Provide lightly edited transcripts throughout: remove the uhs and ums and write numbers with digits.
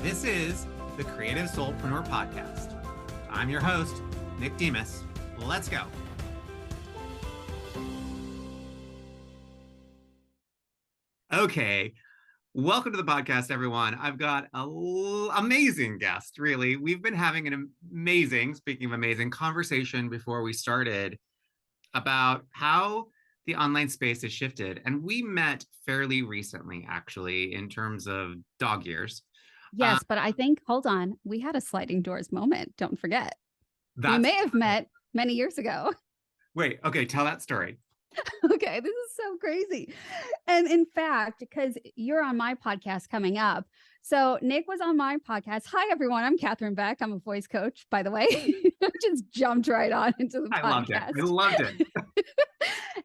This is the Creative Soulpreneur Podcast. I'm your host, Nick Demas. Let's go. Okay, welcome to the podcast, everyone. I've got an amazing guest, really. We've been having an amazing, speaking of amazing, conversation before we started about how the online space has shifted. And we met fairly recently, actually, in terms of dog years. Yes, but I think, hold on, we had a sliding doors moment. Don't forget. We That's may have met many years ago. Wait, okay, tell that story. Okay, this is so crazy. And in fact, because you're on my podcast coming up. So Nick was on my podcast. Hi, everyone. I'm Katherine Beck. I'm a voice coach, by the way. I just jumped right on into the podcast. I loved it.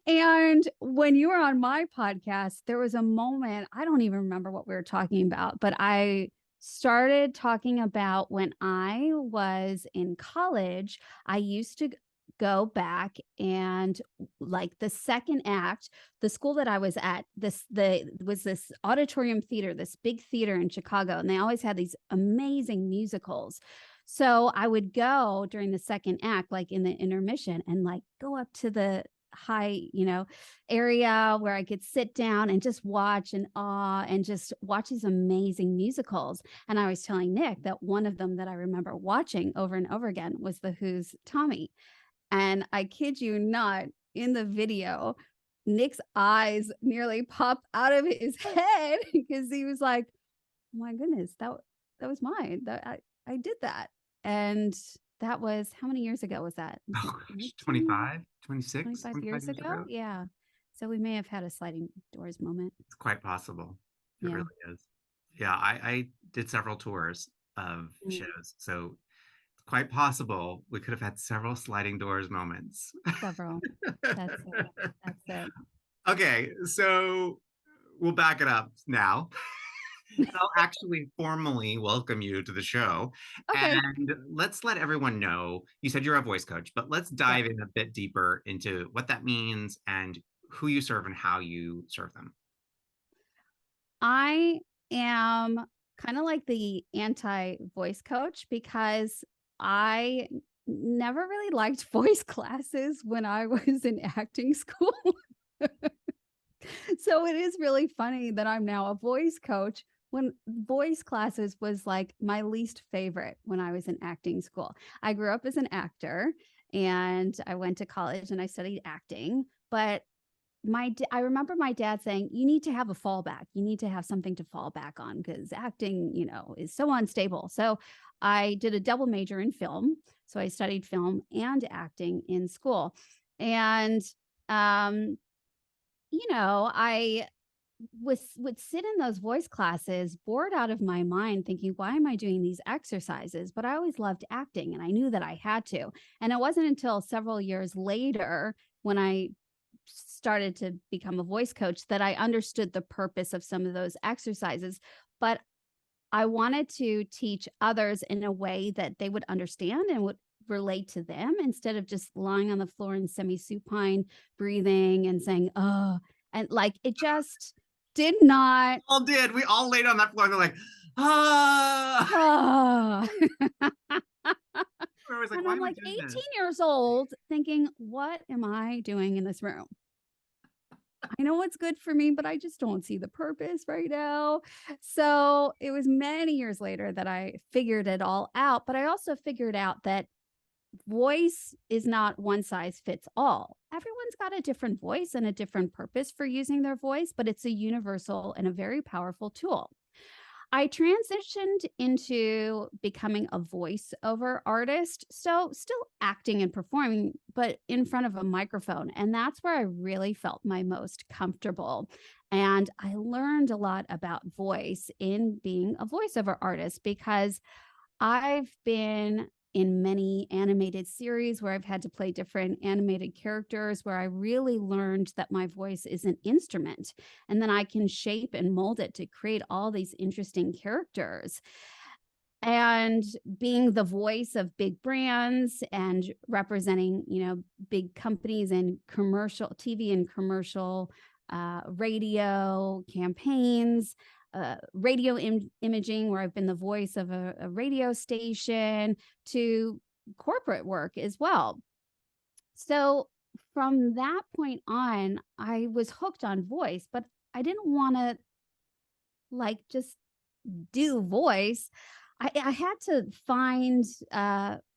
And when you were on my podcast, there was a moment, I don't even remember what we were talking about, but I started talking about when I was in college, I used to go back and like the second act, the school that I was at, was this auditorium theater, this big theater in Chicago, and they always had these amazing musicals. So I would go during the second act, like in the intermission, and like go up to the high, area where I could sit down and just watch in awe and just watch these amazing musicals. And I was telling Nick that one of them that I remember watching over and over again was The Who's Tommy. And I kid you not, in the video, Nick's eyes nearly pop out of his head because he was like, oh my goodness, that was mine. I did that. And that was, how many years ago was that? Oh, 25, 26, 25 years ago? Yeah. So we may have had a sliding doors moment. It's quite possible. It Yeah. really is. Yeah, I did several tours of shows. So it's quite possible we could have had several sliding doors moments. Several. That's it. That's it. Okay, so we'll back it up now. I'll actually formally welcome you to the show. Okay. And let's let everyone know, you said you're a voice coach, but let's dive in a bit deeper into what that means and who you serve and how you serve them. I am kind of like the anti-voice coach because I never really liked voice classes when I was in acting school. So it is really funny that I'm now a voice coach when voice classes was like my least favorite when I was in acting school. I grew up as an actor and I went to college and I studied acting, but I remember my dad saying, you need to have a fallback. You need to have something to fall back on because acting, is so unstable. So I did a double major in film. So I studied film and acting in school. And, I would sit in those voice classes bored out of my mind thinking, why am I doing these exercises? But I always loved acting and I knew that I had to. And it wasn't until several years later when I started to become a voice coach that I understood the purpose of some of those exercises. But I wanted to teach others in a way that they would understand and would relate to them instead of just lying on the floor in semi-supine breathing and saying, oh, and like it just did not. All did. We all laid on that floor and they're like, ah. And I'm like 18 years old thinking, what am I doing in this room? I know what's good for me, but I just don't see the purpose right now. So it was many years later that I figured it all out. But I also figured out that voice is not one size fits all. Everyone's got a different voice and a different purpose for using their voice, but it's a universal and a very powerful tool. I transitioned into becoming a voiceover artist. So still acting and performing, but in front of a microphone. And that's where I really felt my most comfortable. And I learned a lot about voice in being a voiceover artist because I've been in many animated series where I've had to play different animated characters, where I really learned that my voice is an instrument and then I can shape and mold it to create all these interesting characters. And being the voice of big brands and representing, big companies and commercial TV and commercial radio campaigns, radio imaging, where I've been the voice of a radio station, to corporate work as well. So from that point on, I was hooked on voice, but I didn't want to like just do voice. I had to find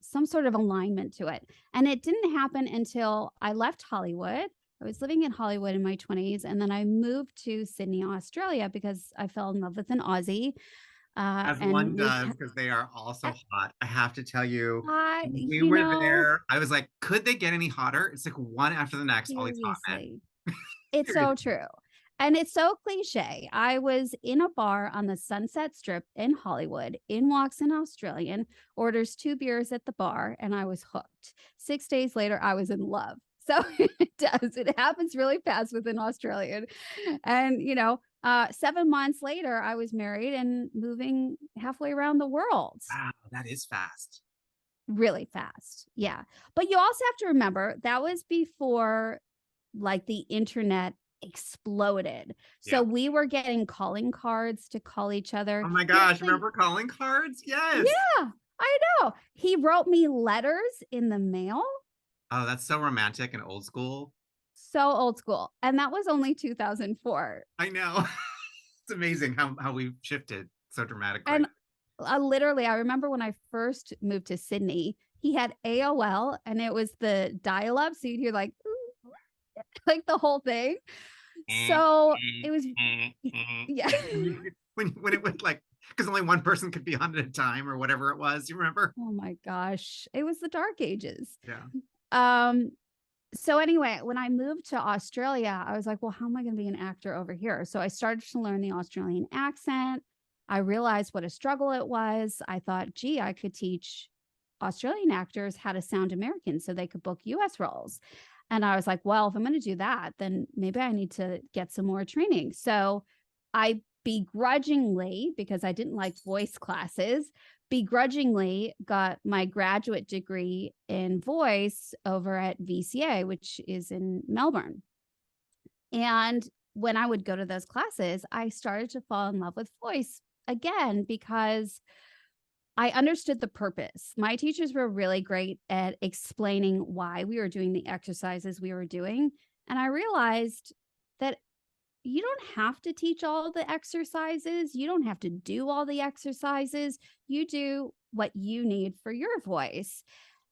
some sort of alignment to it. And it didn't happen until I left Hollywood. I was living in Hollywood in my 20s, and then I moved to Sydney, Australia, because I fell in love with an Aussie. As And one does, because they are all so hot. I have to tell you, when we you were know, there, I was like, could they get any hotter? It's like one after the next, all these hot men. seriously, it's so Seriously. true. And it's so cliche. I was in a bar on the Sunset Strip in Hollywood. In walks an Australian, orders 2 beers at the bar, and I was hooked. 6 days later, I was in love. So it does. It happens really fast with an Australian. And, 7 months later, I was married and moving halfway around the world. Wow, that is fast. Really fast. Yeah. But you also have to remember that was before like the internet exploded. Yeah. So we were getting calling cards to call each other. Oh my He gosh, actually, remember calling cards? Yes. yeah, I know. He wrote me letters in the mail. Oh, that's so romantic and old school. So old school. And that was only 2004. I know. It's amazing how we've shifted so dramatically. And literally, I remember when I first moved to Sydney, he had AOL, and it was the dial up. So you'd hear like, like the whole thing. So it was, yeah. When it was like, because only one person could be on at a time or whatever it was. You remember? Oh my gosh. It was the dark ages. Yeah. So anyway, when I moved to Australia, I was like, well, how am I going to be an actor over here? So I started to learn the Australian accent. I realized what a struggle it was. I thought, gee, I could teach Australian actors how to sound American so they could book US roles. And I was like, well, if I'm going to do that, then maybe I need to get some more training. So I begrudgingly, because I didn't like voice classes, begrudgingly got my graduate degree in voice over at VCA, which is in Melbourne. And when I would go to those classes, I started to fall in love with voice again because I understood the purpose. My teachers were really great at explaining why we were doing the exercises we were doing. And I realized that you don't have to teach all the exercises. You don't have to do all the exercises. You do what you need for your voice.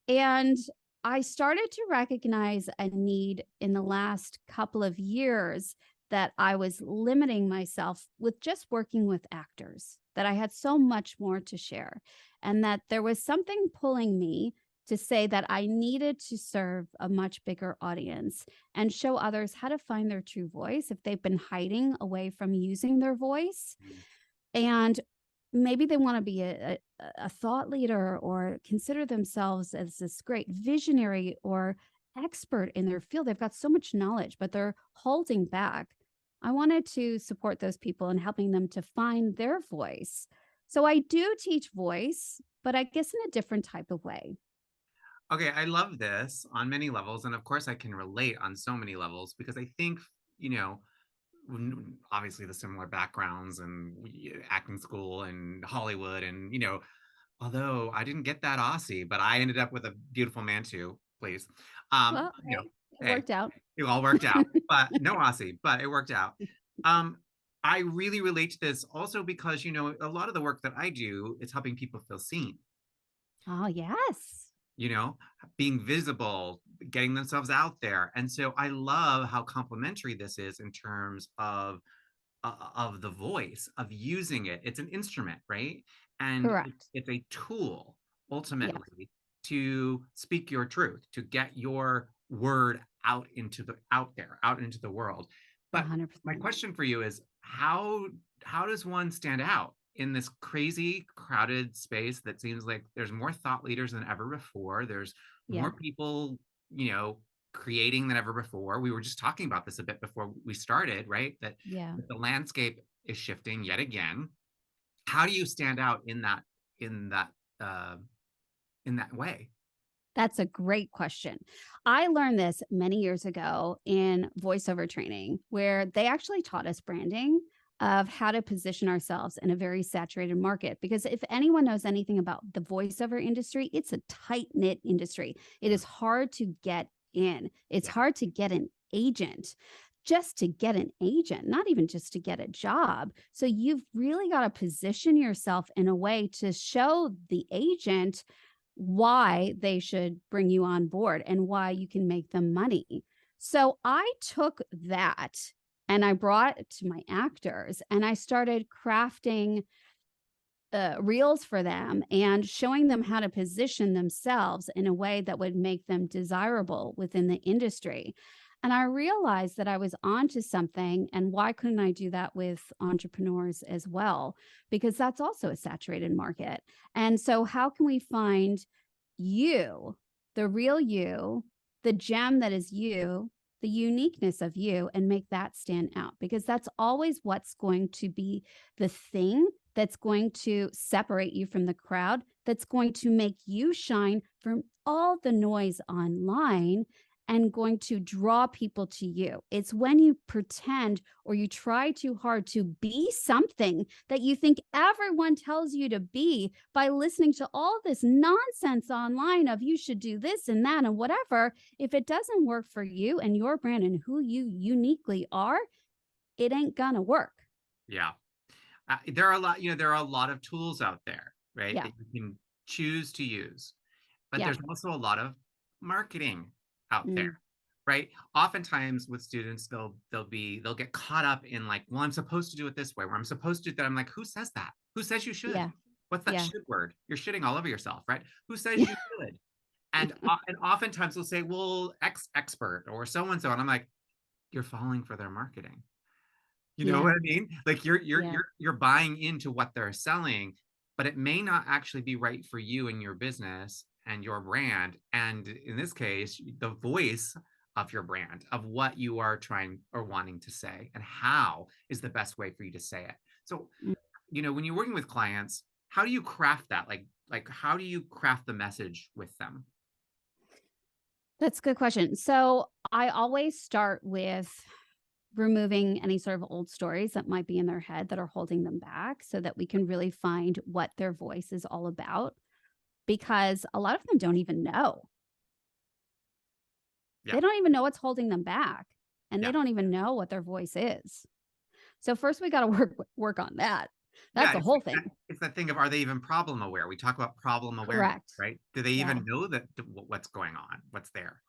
And I started to recognize a need in the last couple of years that I was limiting myself with just working with actors, that I had so much more to share, and that there was something pulling me to say that I needed to serve a much bigger audience and show others how to find their true voice if they've been hiding away from using their voice. And maybe they want to be a thought leader or consider themselves as this great visionary or expert in their field. They've got so much knowledge, but they're holding back. I wanted to support those people and helping them to find their voice. So I do teach voice, but I guess in a different type of way. Okay, I love this on many levels. And of course, I can relate on so many levels because I think, you know, obviously the similar backgrounds and acting school and Hollywood. And, you know, although I didn't get that Aussie, but I ended up with a beautiful man too, please. Well, You know, hey, it hey, worked out. it all worked out, but no Aussie, but it worked out. Um, I really relate to this also because, you know, a lot of the work that I do is helping people feel seen, Oh, yes. you know, being visible, getting themselves out there. And so I love how complementary this is in terms of the voice, of using it. It's an instrument, right? And Correct. it's a tool Yeah, ultimately to speak your truth, to get your word out there, out into the world. But my 100%. question for you is how does one stand out in this crazy crowded space that seems like there's more thought leaders than ever before? There's Yeah. more people, you know, creating than ever before. We were just talking about this a bit before we started, right? That Yeah. the landscape is shifting yet again. How do you stand out in that uh, in that way? That's a great question. I learned this many years ago in voiceover training where they actually taught us branding. of how to position ourselves in a very saturated market. Because if anyone knows anything about the voiceover industry, it's a tight knit industry. It is hard to get in, it's Yeah. hard to get an agent. Just to get an agent, not even just to get a job. So you've really got to position yourself in a way to show the agent why they should bring you on board and why you can make them money. So I took that and I brought it to my actors and I started crafting reels for them and showing them how to position themselves in a way that would make them desirable within the industry. And I realized that I was onto something. And why couldn't I do that with entrepreneurs as well? Because that's also a saturated market. And so, how can we find you, the real you, the gem that is you, the uniqueness of you, and make that stand out? Because that's always what's going to be the thing that's going to separate you from the crowd, that's going to make you shine from all the noise online and going to draw people to you. It's when you pretend or you try too hard to be something that you think everyone tells you to be by listening to all this nonsense online of you should do this and that and whatever. If it doesn't work for you and your brand and who you uniquely are, it ain't gonna work. Yeah. There are a lot, there are a lot of tools out there, right, Yeah. that you can choose to use. But Yeah. there's also a lot of marketing out there, Mm, right? Oftentimes with students, they'll get caught up in like, well, I'm supposed to do it this way, where I'm supposed to do that. I'm like, who says that? Who says you should? yeah. What's that Yeah. should word? You're shitting all over yourself, right? Who says Yeah. you should? And oftentimes they'll say, well, expert or so and so, and I'm like, you're falling for their marketing. You know Yeah. what I mean? Like Yeah. you're buying into what they're selling, but it may not actually be right for you and your business and your brand. And in this case, the voice of your brand, of what you are trying or wanting to say, and how is the best way for you to say it. So, Mm. when you're working with clients, how do you craft that? Like how do you craft the message with them? That's a good question. So I always start with removing any sort of old stories that might be in their head that are holding them back so that we can really find what their voice is all about. Because a lot of them don't even know. Yeah. They don't even know what's holding them back and they Yeah. don't even know what their voice is. So first we got to work on that. That's Yeah, the it's whole like that, thing. it's that thing of, are they even problem aware? We talk about problem awareness, Correct. right? Do they Yeah. even know that what's going on, what's there?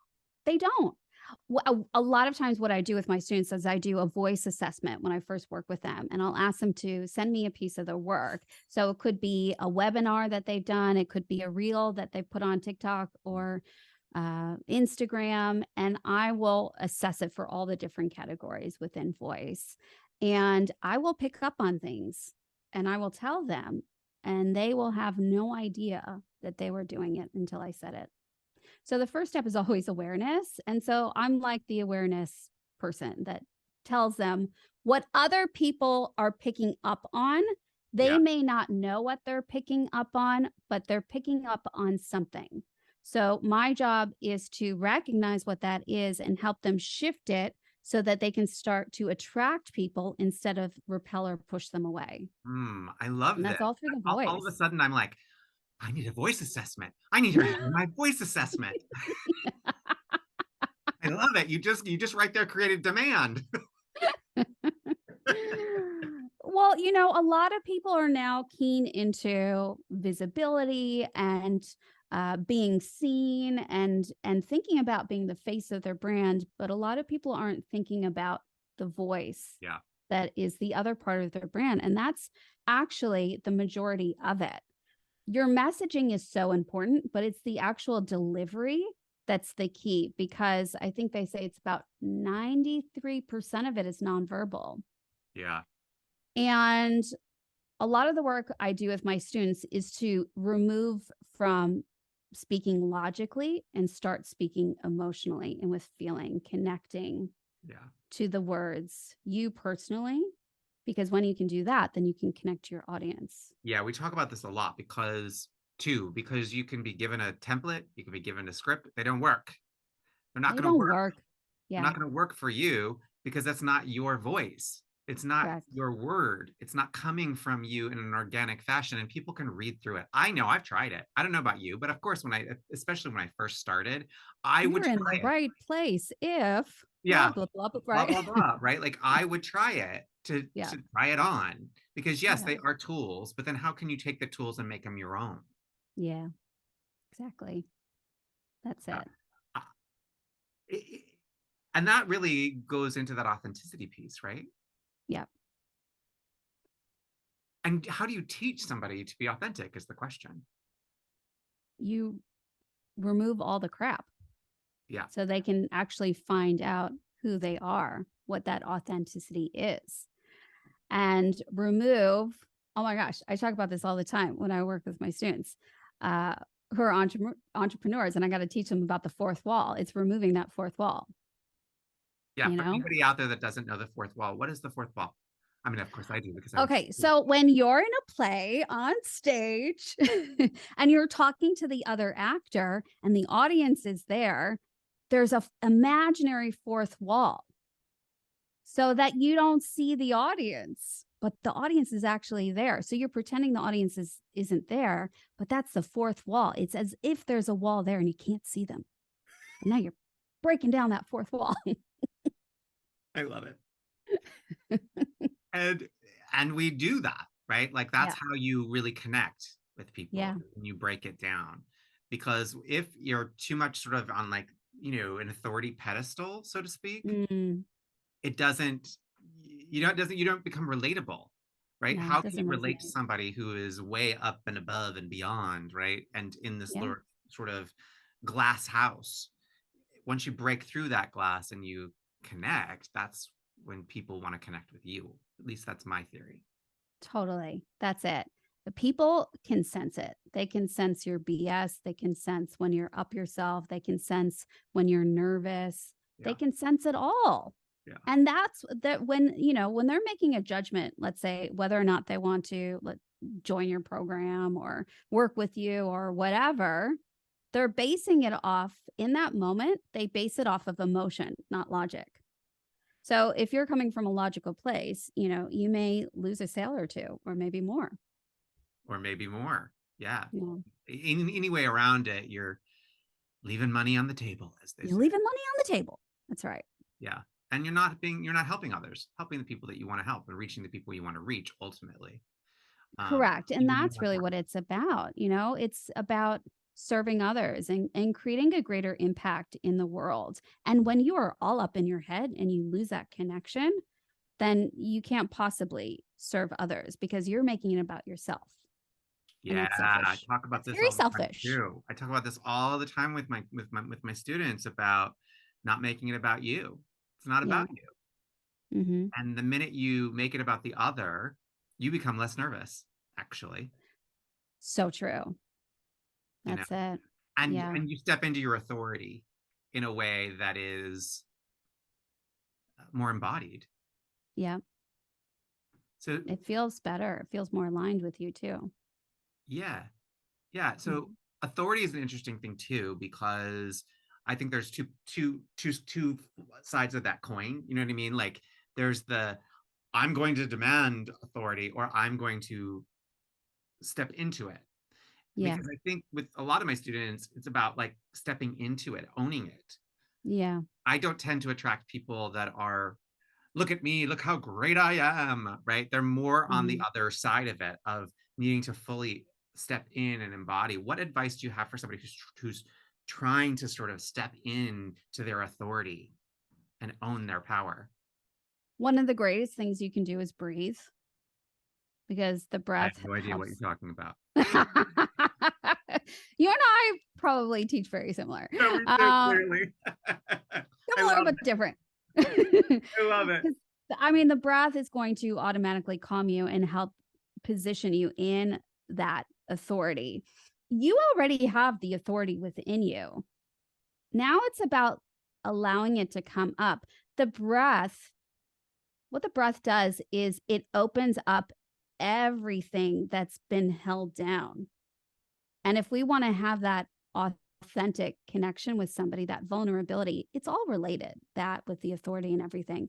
They don't. A lot of times what I do with my students is I do a voice assessment when I first work with them, and I'll ask them to send me a piece of their work. So it could be a webinar that they've done, it could be a reel that they put on TikTok or Instagram, and I will assess it for all the different categories within voice. And I will pick up on things and I will tell them, and they will have no idea that they were doing it until I said it. So the first step is always awareness. And so I'm like the awareness person that tells them what other people are picking up on. They Yeah. may not know what they're picking up on, but they're picking up on something. So my job is to recognize what that is and help them shift it so that they can start to attract people instead of repel or push them away. I And love that's this. all through the All of a voice. sudden, I'm like, I need a voice assessment. I need to do my voice assessment. I love it. You just right there created demand. Well, a lot of people are now keen into visibility and being seen and thinking about being the face of their brand, but a lot of people aren't thinking about the voice Yeah. that is the other part of their brand, and that's actually the majority of it. Your messaging is so important, but it's the actual delivery that's the key because I think they say it's about 93% of it is nonverbal. Yeah. And a lot of the work I do with my students is to remove from speaking logically and start speaking emotionally and with feeling, connecting Yeah. to the words, you personally, because when you can do that, then you can connect to your audience. Yeah. We talk about this a lot because you can be given a template, you can be given a script. They don't work. They're not They going to don't work. work. They're Yeah. not going to work for you because that's not your voice. It's not Correct. your word. It's not coming from you in an organic fashion, and people can read through it. I know I've tried it. I don't know about you, but of course, especially when I first started, I would You're in the try it. right place if blah Yeah, blah blah, blah right? blah blah, right? Like I would try it Yeah. to try it on because yes, Yeah. they are tools, but then how can you take the tools and make them your own? Yeah. Exactly. That's Uh, it. uh, and that really goes into that authenticity piece, right? Yeah. And how do you teach somebody to be authentic is the question. You remove all the crap Yeah. so they can actually find out who they are, what that authenticity is, and remove. Oh my gosh, I talk about this all the time when I work with my students uh, who are entrepreneurs, and I got to teach them about the fourth wall. It's removing that fourth wall, Yeah. you For know? anybody out there that doesn't know the fourth wall, what is the fourth wall? I mean, of course I do because I Okay, so when you're in a play on stage and you're talking to the other actor and the audience is there, there's a imaginary fourth wall so that you don't see the audience, but the audience is actually there. So you're pretending the audience isn't there, but that's the fourth wall. It's as if there's a wall there and you can't see them. And now you're breaking down that fourth wall. I love it. And we do that, right? Like that's Yeah. how you really connect with people Yeah. when you break it down. Because if you're too much sort of on like, an authority pedestal, so to speak, Mm, it doesn't you don't become relatable, right? no, it How can you doesn't relate to resonate. somebody who is way up and above and beyond, right? And in this Yeah. sort of glass house. Once you break through that glass and you connect, that's when people want to connect with you. At least that's my theory. Totally. That's it. The people can sense it. They can sense your BS. They can sense when you're up yourself. They can sense when you're nervous. They Yeah. can sense it all. Yeah. And that's that when, when they're making a judgment, let's say whether or not they want to join your program or work with you or whatever, they're basing it off in that moment. They base it off of emotion, not logic. So if you're coming from a logical place, you may lose a sale or two or maybe more. Or maybe more. Yeah. Yeah. In any way around it, you're leaving money on the table, as they You're say. leaving money on the table. That's right. Yeah. And you're not helping others, helping the people that you want to help and reaching the people you want to reach ultimately. Correct. And Even that's more really what important. it's about. It's about serving others and creating a greater impact in the world. And when you are all up in your head and you lose that connection, then you can't possibly serve others because you're making it about yourself. And Yeah, that's I selfish. talk about That's this very all the time selfish. too. I talk about this all the time with my students about not making it about you. It's not Yeah. about you. Hmm. And the minute you make it about the other, you become less nervous, actually, So true. you know. That's it. And Yeah. you step into your authority in a way that is more embodied. Yeah. So It feels better. It feels more aligned with you too. yeah, yeah. So Mhm. authority is an interesting thing too, because I think there's two sides of that coin. You know what I mean? Like there's the I'm going to demand authority or I'm going to step into it. Yeah. Because I think with a lot of my students, it's about like stepping into it, owning it. Yeah. I don't tend to attract people that are, look at me, look how great I am, right? They're more on the Hmm. other side of it, of needing to fully step in and embody. What advice do you have for somebody who's trying to sort of step in to their authority and own their power? One of the greatest things you can do is breathe because the I have breath no idea what helps. you're talking about. You and I probably teach very similar. No, we do clearly. I Similar love but it. different. I love it. 'Cause, I mean, the breath is going to automatically calm you and help position you in that authority. You already have the authority within you. Now it's about allowing it to come up. The breath, what the breath does is it opens up everything that's been held down. And if we want to have that authentic connection with somebody, that vulnerability, it's all related, that with the authority and everything.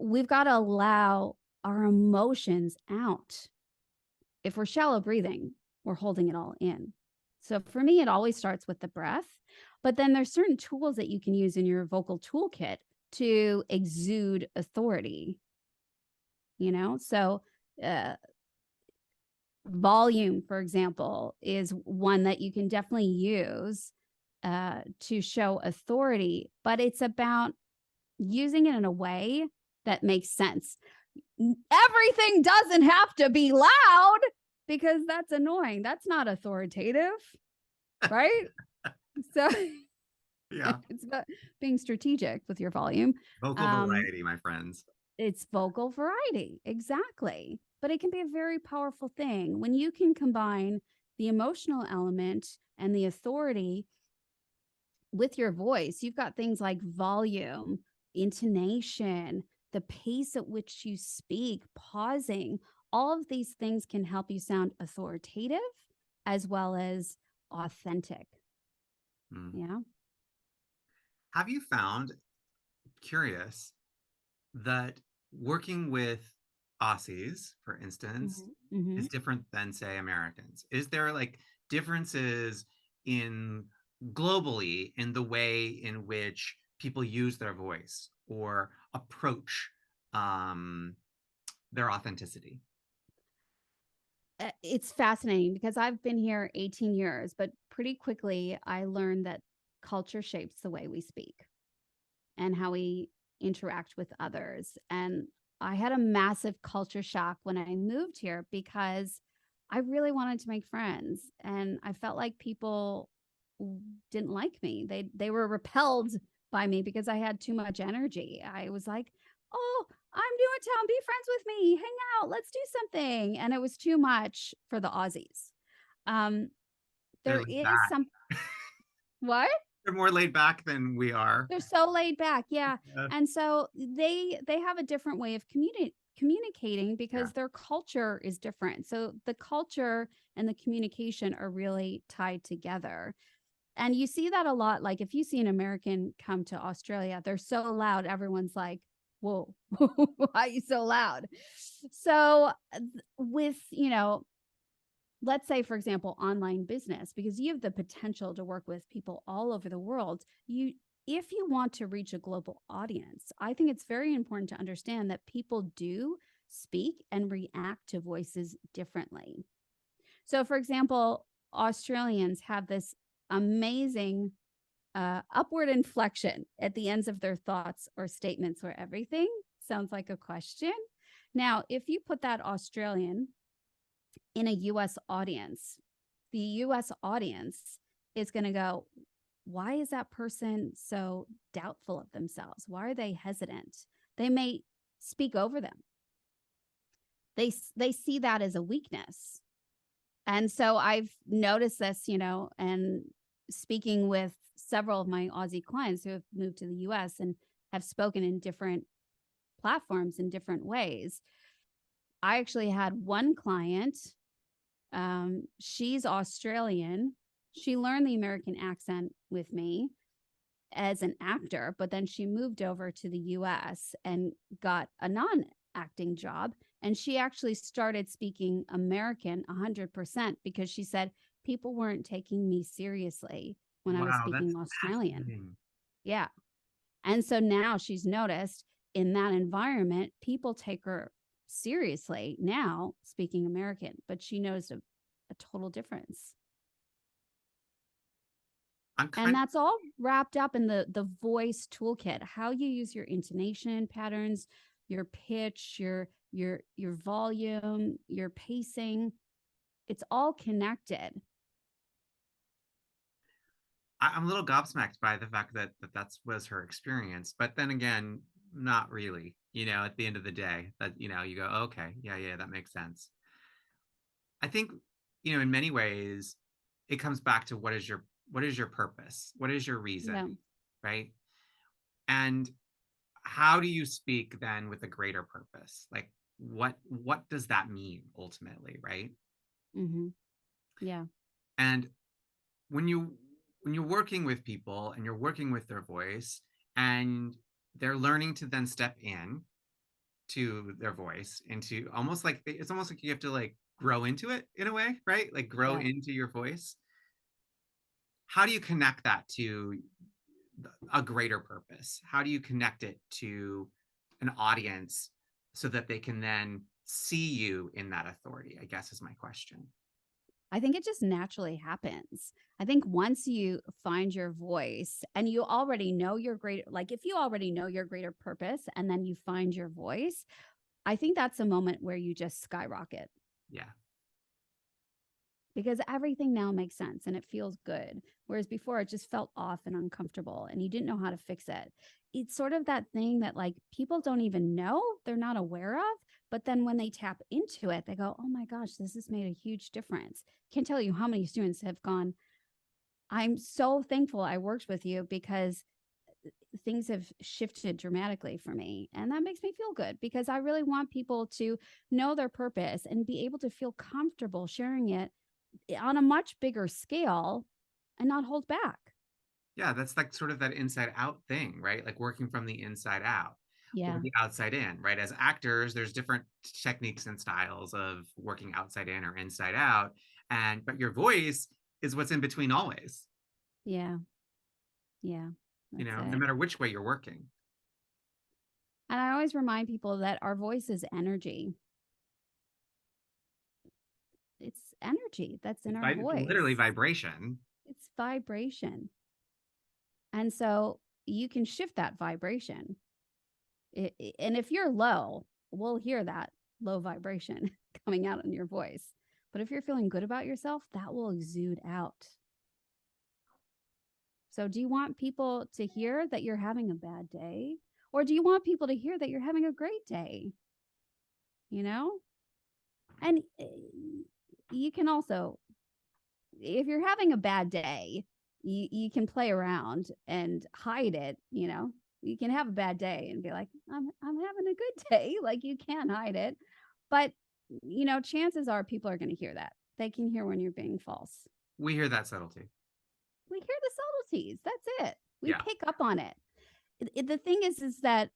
we've got to allow our emotions out. If we're shallow breathing, we're holding it all in. So for me, it always starts with the breath, but then there's certain tools that you can use in your vocal toolkit to exude authority, you know? So, uh, volume, for example, is one that you can definitely use to show authority, but it's about using it in a way that makes sense. Everything doesn't have to be loud because that's annoying. That's not authoritative, right? So Yeah. it's about being strategic with your volume. Vocal Um, variety, my friends. it's vocal variety, exactly. But it can be a very powerful thing when you can combine the emotional element and the authority with your voice. You've got things like volume, intonation, the pace at which you speak, pausing. All of these things can help you sound authoritative as well as authentic. Mm. Yeah. Have you found, curious, that working with Aussies, for instance, Mm-hmm. is different than, say, Americans? Is there like differences in globally in the way in which people use their voice or approach um, their authenticity? It's fascinating because I've been here 18 years, but pretty quickly I learned that culture shapes the way we speak and how we interact with others. And I had a massive culture shock when I moved here because I really wanted to make friends and I felt like people didn't like me. They were repelled by me because I had too much energy. I was like, "Oh, I'm doing town. Be friends with me. Hang out. Let's do something." And it was too much for the Aussies. Um, They're there laid is back. some what? They're more laid back than we are. They're so laid back, yeah. Uh, And so they have a different way of communicating yeah. because their culture is different. So the culture and the communication are really tied together. And you see that a lot. Like if you see an American come to Australia, they're so loud, everyone's like, whoa, why are you so loud? So with, let's say for example online business, because you have the potential to work with people all over the world, you if you want to reach a global audience, I think it's very important to understand that people do speak and react to voices differently. So for example, Australians have this amazing upward inflection at the ends of their thoughts or statements where everything sounds like a question. Now if you put that Australian in a US audience, the US audience is going to go, why is that person so doubtful of themselves? Why are they hesitant? They may speak over them. They see that as a weakness. And so I've noticed this, and speaking with several of my Aussie clients who have moved to the US and have spoken in different platforms in different ways. I actually had one client. She's Australian. She learned the American accent with me as an actor, but then she moved over to the US and got a non acting job. And she actually started speaking American 100% because she said people weren't taking me seriously when I was Wow, speaking that's Australian. fascinating. Yeah. And so now she's noticed in that environment, people take her seriously now speaking American, but she knows a total difference. I'm And kind that's all wrapped up in the voice toolkit, how you use your intonation patterns, your pitch, your volume, your pacing. It's all connected. I'm a little gobsmacked by the fact that that's was her experience, but then again, not really. At the end of the day, that you go, okay, yeah, yeah, that makes sense. I think, in many ways, it comes back to what is your purpose? What is your Yeah. reason, right? And how do you speak then with a greater purpose? Like what does that mean ultimately, right? Mm-hmm. Yeah. And when you're working with people and you're working with their voice and they're learning to then step in, to their voice, into almost like it's almost like you have to like grow into it in a way, right? Like grow Yeah. into your voice. How do you connect that to a greater purpose? How do you connect it to an audience so that they can then see you in that authority? I guess is my question. I think it just naturally happens. I think once you find your voice and you already know your great, like if you already know your greater purpose and then you find your voice, I think that's a moment where you just skyrocket Yeah. because everything now makes sense and it feels good. Whereas before it just felt off and uncomfortable and you didn't know how to fix it. It's sort of that thing that like people don't even know, they're not aware of. But then when they tap into it, they go, oh my gosh, this has made a huge difference. Can't tell you how many students have gone, I'm so thankful I worked with you because things have shifted dramatically for me. And that makes me feel good because I really want people to know their purpose and be able to feel comfortable sharing it on a much bigger scale and not hold back. Yeah, that's like sort of that inside out thing, right? Like working from the inside out or Yeah. the outside in, right? As actors, there's different techniques and styles of working outside in or inside out. And but your voice is what's in between always, Yeah. Yeah. you That's know, no it. matter which way you're working. And I always remind people that our voice is energy. It's energy that's in It's our literally voice. vibration. It's vibration. And so you can shift that vibration. And if you're low, we'll hear that low vibration coming out in your voice. But if you're feeling good about yourself, that will exude out. So, do you want people to hear that you're having a bad day? Or do you want people to hear that you're having a great day? You know? And you can also, if you're having a bad day, you can play around and hide it, you know? You can have a bad day and be like, I'm having a good day. Like you can hide it. But, chances are people are going to hear that. They can hear when you're being false. We hear that subtlety. We hear the subtleties. That's it. We Yeah. pick up on it. The thing is that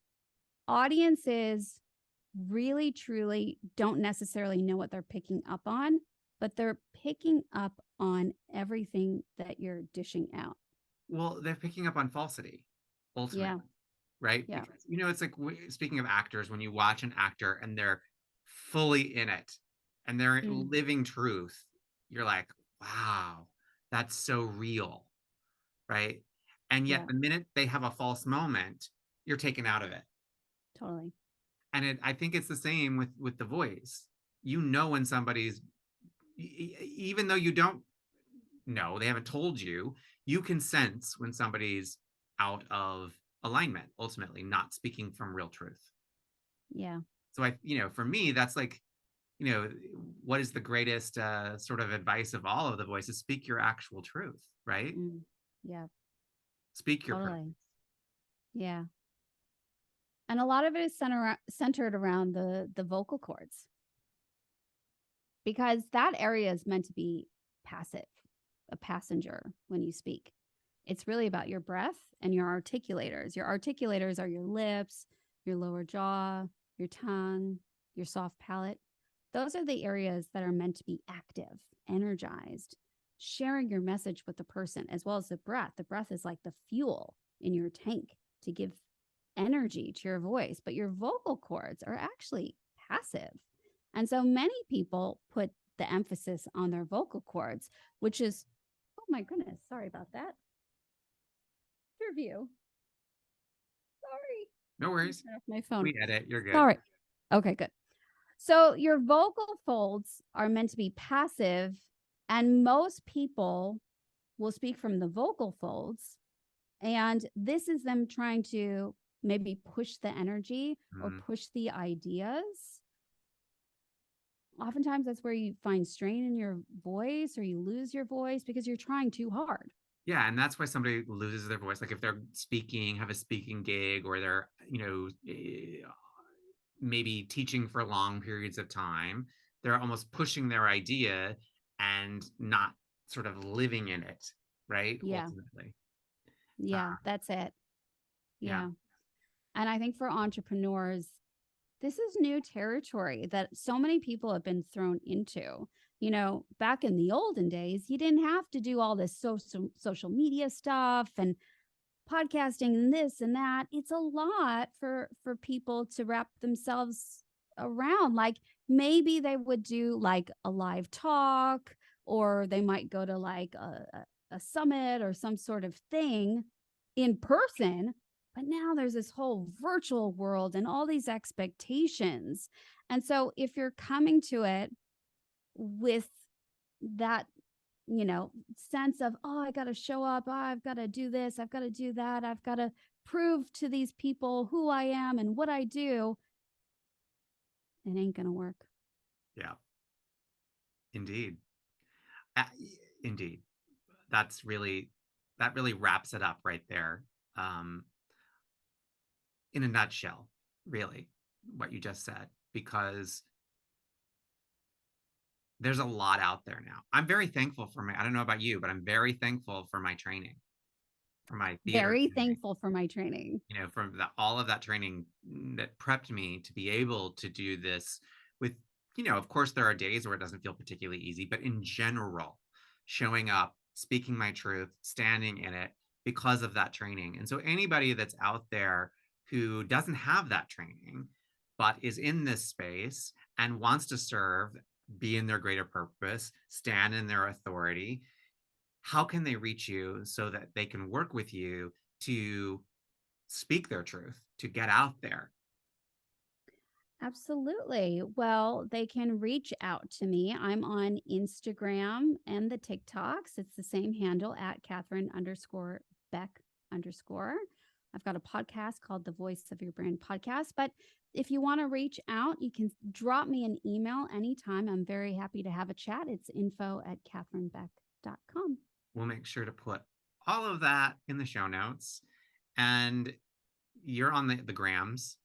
audiences really truly don't necessarily know what they're picking up on, but they're picking up on everything that you're dishing out. Well, they're picking up on falsity Yeah. ultimately, right? Yeah. Because, you know, it's like speaking of actors, when you watch an actor and they're fully in it and they're Mm, living truth, you're like, wow, that's so real, right? And yet, yeah, the minute they have a false moment, you're taken out of it. totally. And I think it's the same with the voice. You know when somebody's, even though you don't know, they haven't told you, you can sense when somebody's out of alignment, ultimately not speaking from real truth. Yeah. So for me, that's like, what is the greatest sort of advice of all of the voices? Speak your actual truth, right? Mm, yeah, Speak your purpose. totally. Yeah. And a lot of it is centered around the vocal cords because that area is meant to be passive, a passenger when you speak. It's really about your breath and your articulators. Your articulators are your lips, your lower jaw, your tongue, your soft palate. Those are the areas that are meant to be active, energized, sharing your message with the person, as well as the breath. The breath is like the fuel in your tank to give energy to your voice, but your vocal cords are actually passive. And so many people put the emphasis on their vocal cords, which is, oh my goodness, sorry about that. Review. Sorry. No worries. Turn off my phone. We edit. You're good. Sorry. Okay, good. So your vocal folds are meant to be passive, and most people will speak from the vocal folds. And this is them trying to maybe push the energy or Mm. push the ideas. Oftentimes, that's where you find strain in your voice or you lose your voice because you're trying too hard. Yeah, and that's why somebody loses their voice. Like if they're speaking, have a speaking gig, or they're, maybe teaching for long periods of time, they're almost pushing their idea and not sort of living in it, right? Yeah. Ultimately. Yeah. That's it. Yeah. Yeah. And I think for entrepreneurs, this is new territory that so many people have been thrown into. You know, back in the olden days, you didn't have to do all this social media stuff and podcasting and this and that. It's a lot for people to wrap themselves around. Like maybe they would do like a live talk, or they might go to like a summit or some sort of thing in person. But now there's this whole virtual world and all these expectations. And so if you're coming to it with that, you know, sense of, oh, I got to show up, oh, I've got to do this, I've got to do that, I've got to prove to these people who I am and what I do, it ain't going to work. Yeah, indeed. Uh, Indeed. That really wraps it up right there. In a nutshell, really, what you just said, because there's a lot out there now. I'm very thankful for I don't know about you, but I'm very thankful for my training, for my theater Very training, thankful for my training. you know, from all of that training that prepped me to be able to do this with, you know, of course, there are days where it doesn't feel particularly easy, but in general, showing up, speaking my truth, standing in it because of that training. And so anybody that's out there who doesn't have that training, but is in this space and wants to serve, be in their greater purpose, stand in their authority, how can they reach you so that they can work with you to speak their truth, to get out there? Absolutely. Well, they can reach out to me. I'm on Instagram and the TikToks. It's the same handle at Katherine underscore Beck underscore. I've got a podcast called the Voice of Your Brand Podcast. But if you want to reach out, you can drop me an email anytime. I'm very happy to have a chat. It's info@katherinebeck.com. We'll make sure to put all of that in the show notes. And you're on the grams.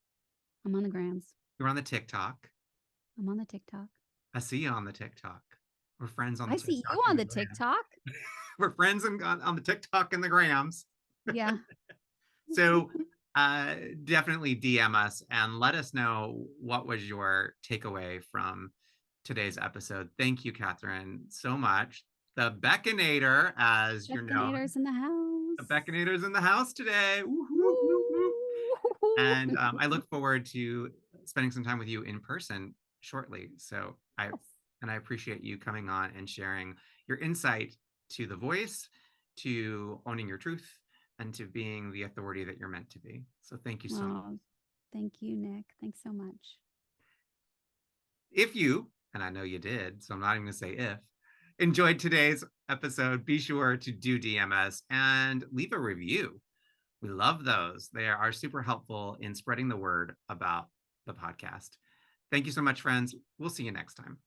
I'm on the grams. You're on the TikTok. I'm on the TikTok. I see you on the TikTok. We're friends on the I see TikTok. you on the TikTok. We're friends on the TikTok and the grams. Yeah. So definitely DM us and let us know what was your takeaway from today's episode. Thank you, Katherine, so much. The Beckinator, as you're known. Beckinator's in the house. The Beckinator's in the house today. And I look forward to spending some time with you in person shortly. So I appreciate you coming on and sharing your insight to the voice, to owning your truth, and to being the authority that you're meant to be. So thank you so much. Thank you, Nick. Thanks so much. If you, and I know you did, so I'm not even going to say if, enjoyed today's episode, be sure to do DMS and leave a review. We love those. They are super helpful in spreading the word about the podcast. Thank you so much, friends. We'll see you next time.